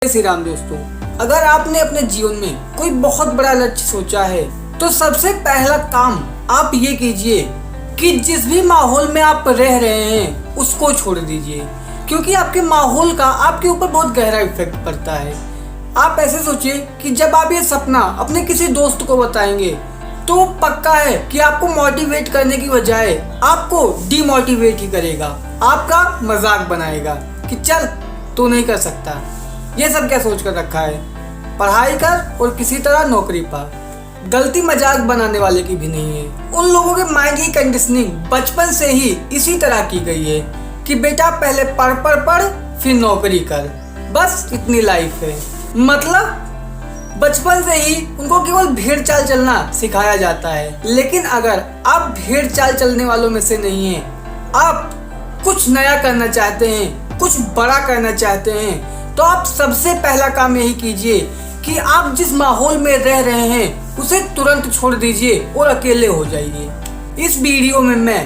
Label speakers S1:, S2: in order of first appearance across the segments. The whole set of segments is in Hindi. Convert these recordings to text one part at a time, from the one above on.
S1: जय श्री राम दोस्तों, अगर आपने अपने जीवन में कोई बहुत बड़ा लक्ष्य सोचा है तो सबसे पहला काम आप ये कीजिए कि जिस भी माहौल में आप रह रहे हैं उसको छोड़ दीजिए, क्योंकि आपके माहौल का आपके ऊपर बहुत गहरा इफेक्ट पड़ता है। आप ऐसे सोचिए कि जब आप ये सपना अपने किसी दोस्त को बताएंगे तो पक्का है कि आपको मोटिवेट करने की बजाय आपको डिमोटिवेट ही करेगा, आपका मजाक बनाएगा कि चल तू नहीं कर सकता। ये सब क्या सोच कर रखा है, पढ़ाई कर और किसी तरह नौकरी पा। गलती मजाक बनाने वाले की भी नहीं है। उन लोगों के माइंड की कंडीशनिंग बचपन से ही इसी तरह की गई है कि बेटा पहले पढ़ फिर नौकरी कर, बस इतनी लाइफ है। मतलब बचपन से ही उनको केवल भेड़ चाल चलना सिखाया जाता है। लेकिन अगर आप भेड़ चाल चलने वालों में से नहीं हैं, आप कुछ नया करना चाहते हैं, कुछ बड़ा करना चाहते हैं, तो आप सबसे पहला काम यही कीजिए कि आप जिस माहौल में रह रहे हैं उसे तुरंत छोड़ दीजिए और अकेले हो जाइए। इस वीडियो में मैं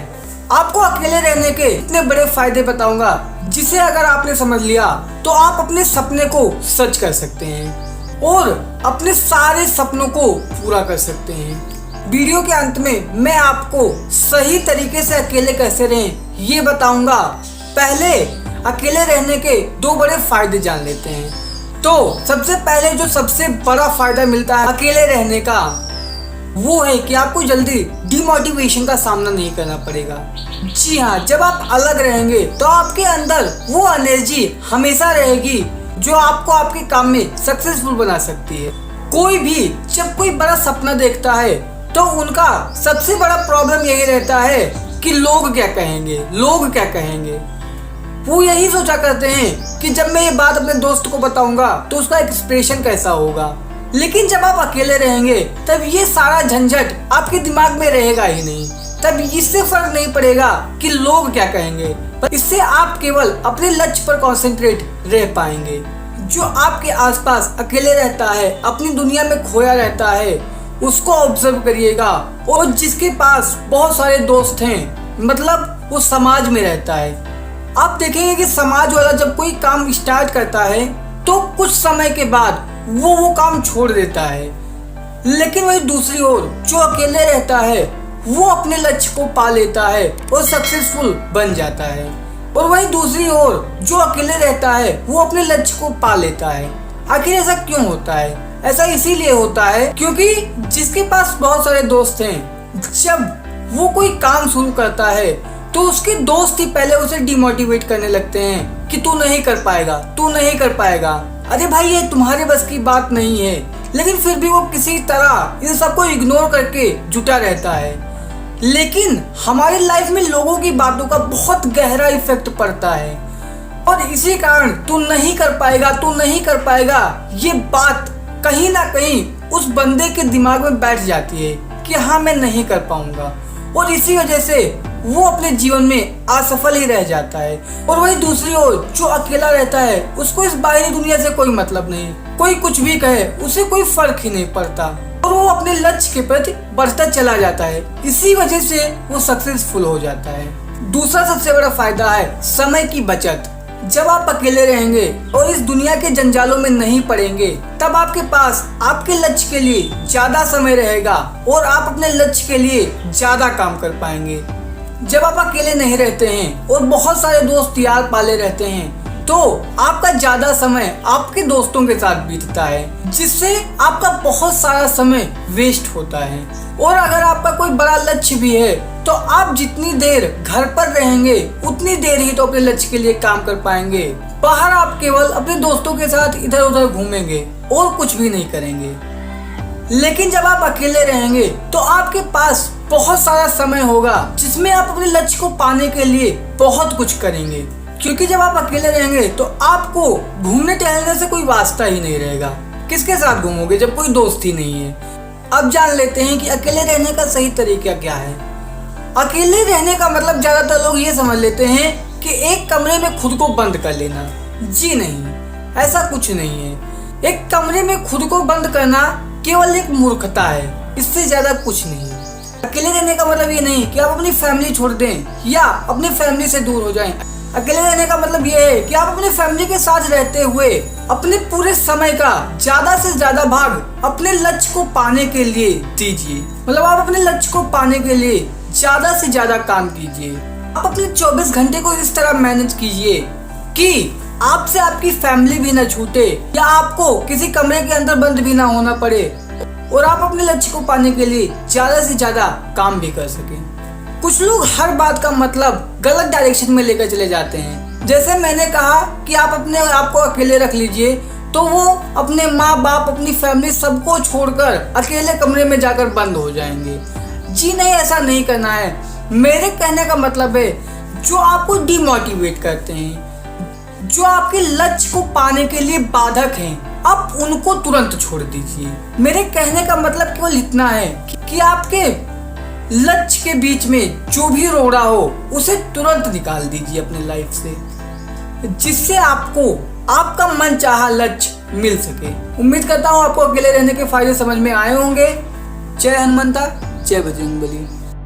S1: आपको अकेले रहने के इतने बड़े फायदे बताऊंगा जिसे अगर आपने समझ लिया तो आप अपने सपने को सच कर सकते हैं और अपने सारे सपनों को पूरा कर सकते हैं। वीडियो के अंत में मैं आपको सही तरीके से अकेले कैसे रहें ये बताऊंगा। पहले अकेले रहने के दो बड़े फायदे जान लेते हैं। तो सबसे पहले जो सबसे बड़ा फायदा मिलता है अकेले रहने का वो है कि आपको जल्दी डिमोटिवेशन का सामना नहीं करना पड़ेगा। जी हाँ, जब आप अलग रहेंगे तो आपके अंदर वो एनर्जी हमेशा रहेगी जो आपको आपके काम में सक्सेसफुल बना सकती है। कोई भी जब कोई बड़ा सपना देखता है तो उनका सबसे बड़ा प्रॉब्लम यही रहता है कि लोग क्या कहेंगे, लोग क्या कहेंगे। वो यही सोचा करते हैं कि जब मैं ये बात अपने दोस्त को बताऊंगा तो उसका एक्सप्रेशन कैसा होगा। लेकिन जब आप अकेले रहेंगे तब ये सारा झंझट आपके दिमाग में रहेगा ही नहीं। तब इससे फर्क नहीं पड़ेगा कि लोग क्या कहेंगे, पर इससे आप केवल अपने लक्ष्य पर कंसंट्रेट रह पाएंगे। जो आपके आसपास अकेले रहता है, अपनी दुनिया में खोया रहता है, उसको ऑब्जर्व करिएगा। और जिसके पास बहुत सारे दोस्त हैं, मतलब वो समाज में रहता है, आप देखेंगे कि समाज वाला जब कोई काम स्टार्ट करता है तो कुछ समय के बाद वो काम छोड़ देता है। लेकिन वही दूसरी ओर जो अकेले रहता है वो अपने लक्ष्य को पा लेता है और सक्सेसफुल बन जाता है। और वही दूसरी ओर जो अकेले रहता है वो अपने लक्ष्य को पा लेता है। आखिर ऐसा क्यों होता है? ऐसा इसीलिए होता है क्योंकि जिसके पास बहुत सारे दोस्त हैं, जब वो कोई काम शुरू करता है तो उसके दोस्त ही पहले उसे डिमोटिवेट करने लगते हैं कि तू नहीं कर पाएगा, तू नहीं कर पाएगा। अरे भाई, ये तुम्हारे बस की बात नहीं है। लेकिन फिर भी वो किसी तरह इन सबको इग्नोर करके जुटा रहता है। लेकिन हमारी लाइफ में लोगों की बातों का बहुत गहरा इफेक्ट पड़ता है और इसी कारण तू नहीं कर पाएगा, तू नहीं कर पाएगा, ये बात कहीं ना कहीं उस बंदे के दिमाग में बैठ जाती है कि हाँ मैं नहीं कर पाऊंगा। और इसी वजह से वो अपने जीवन में असफल ही रह जाता है। और वही दूसरी ओर जो अकेला रहता है उसको इस बाहरी दुनिया से कोई मतलब नहीं, कोई कुछ भी कहे उसे कोई फर्क ही नहीं पड़ता और वो अपने लक्ष्य के प्रति बढ़ता चला जाता है। इसी वजह से वो सक्सेसफुल हो जाता है। दूसरा सबसे बड़ा फायदा है समय की बचत। जब आप अकेले रहेंगे और इस दुनिया के जंजालों में नहीं पड़ेंगे तब आपके पास आपके लक्ष्य के लिए ज्यादा समय रहेगा और आप अपने लक्ष्य के लिए ज्यादा काम कर पाएंगे। जब आप अकेले नहीं रहते हैं और बहुत सारे दोस्त यार पाले रहते हैं तो आपका ज्यादा समय आपके दोस्तों के साथ बीतता है, जिससे आपका बहुत सारा समय वेस्ट होता है। और अगर आपका कोई बड़ा लक्ष्य भी है तो आप जितनी देर घर पर रहेंगे उतनी देर ही तो अपने लक्ष्य के लिए काम कर पाएंगे। बाहर आप केवल अपने दोस्तों के साथ इधर उधर घूमेंगे और कुछ भी नहीं करेंगे। लेकिन जब आप अकेले रहेंगे तो आपके पास बहुत सारा समय होगा जिसमें आप अपने लक्ष्य को पाने के लिए बहुत कुछ करेंगे। क्योंकि जब आप अकेले रहेंगे तो आपको घूमने टहलने से कोई वास्ता ही नहीं रहेगा। किसके साथ घूमोगे जब कोई दोस्त ही नहीं है? अब जान लेते हैं कि अकेले रहने का सही तरीका क्या है। अकेले रहने का मतलब ज्यादातर लोग ये समझ लेते हैं कि एक कमरे में खुद को बंद कर लेना। जी नहीं, ऐसा कुछ नहीं है। एक कमरे में खुद को बंद करना केवल एक मूर्खता है, इससे ज्यादा कुछ नहीं। अकेले रहने का मतलब ये नहीं कि आप अपनी फैमिली छोड़ दें या अपनी फैमिली से दूर हो जाएं। अकेले रहने का मतलब ये है कि आप अपनी फैमिली के साथ रहते हुए अपने पूरे समय का ज्यादा से ज्यादा भाग अपने लक्ष्य को पाने के लिए दीजिए। मतलब आप अपने लक्ष्य को पाने के लिए ज्यादा से ज्यादा काम कीजिए। आप अपने 24 घंटे को इस तरह मैनेज कीजिए कि आपसे आपकी फैमिली भी न छूटे या आपको किसी कमरे के अंदर बंद भी ना होना पड़े और आप अपने लक्ष्य को पाने के लिए ज्यादा से ज्यादा काम भी कर सकें। कुछ लोग हर बात का मतलब गलत डायरेक्शन में लेकर चले जाते हैं। जैसे मैंने कहा कि आप अपने आप को अकेले रख लीजिए, तो वो अपने माँ बाप, अपनी फैमिली सबको छोड़कर अकेले कमरे में जाकर बंद हो जाएंगे। जी नहीं, ऐसा नहीं करना है। मेरे कहने का मतलब है जो आपको डिमोटिवेट करते हैं, जो आपके लक्ष्य को पाने के लिए बाधक हैं, आप उनको तुरंत छोड़ दीजिए। मेरे कहने का मतलब केवल इतना है कि आपके लक्ष्य के बीच में जो भी रोड़ा हो उसे तुरंत निकाल दीजिए अपनी लाइफ से, जिससे आपको आपका मनचाहा लक्ष्य मिल सके। उम्मीद करता हूँ आपको अकेले रहने के फायदे समझ में आए होंगे। जय हनुमंता, जय बजरंगबली।